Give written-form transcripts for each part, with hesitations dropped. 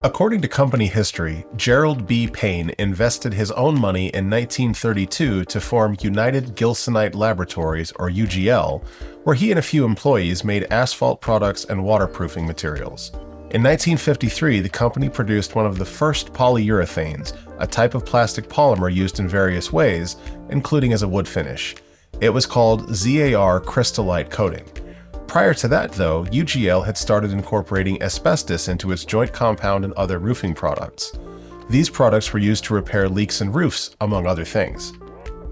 According to company history, Gerald B. Payne invested his own money in 1932 to form United Gilsonite Laboratories, or UGL, where he and a few employees made asphalt products and waterproofing materials. In 1953, the company produced one of the first polyurethanes, a type of plastic polymer used in various ways, including as a wood finish. It was called ZAR Crystallite Coating. Prior to that, though, UGL had started incorporating asbestos into its joint compound and other roofing products. These products were used to repair leaks in roofs, among other things.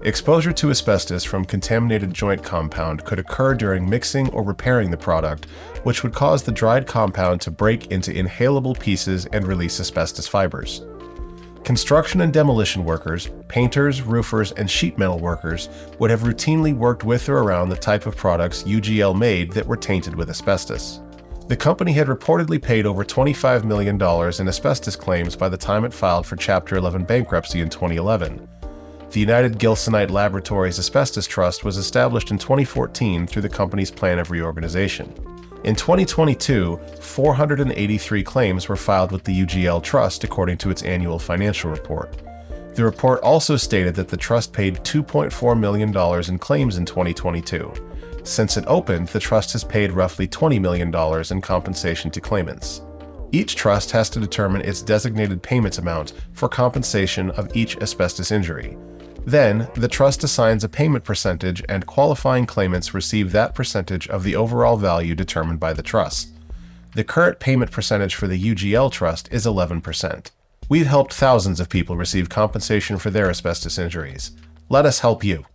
Exposure to asbestos from contaminated joint compound could occur during mixing or repairing the product, which would cause the dried compound to break into inhalable pieces and release asbestos fibers. Construction and demolition workers, painters, roofers, and sheet metal workers would have routinely worked with or around the type of products UGL made that were tainted with asbestos. The company had reportedly paid over $25 million in asbestos claims by the time it filed for Chapter 11 bankruptcy in 2011. The United Gilsonite Laboratories Asbestos Trust was established in 2014 through the company's plan of reorganization. In 2022, 483 claims were filed with the UGL Trust according to its annual financial report. The report also stated that the trust paid $2.4 million in claims in 2022. Since it opened, the trust has paid roughly $20 million in compensation to claimants. Each trust has to determine its designated payment amount for compensation of each asbestos injury. Then, the trust assigns a payment percentage and qualifying claimants receive that percentage of the overall value determined by the trust. The current payment percentage for the UGL Trust is 11%. We've helped thousands of people receive compensation for their asbestos injuries. Let us help you.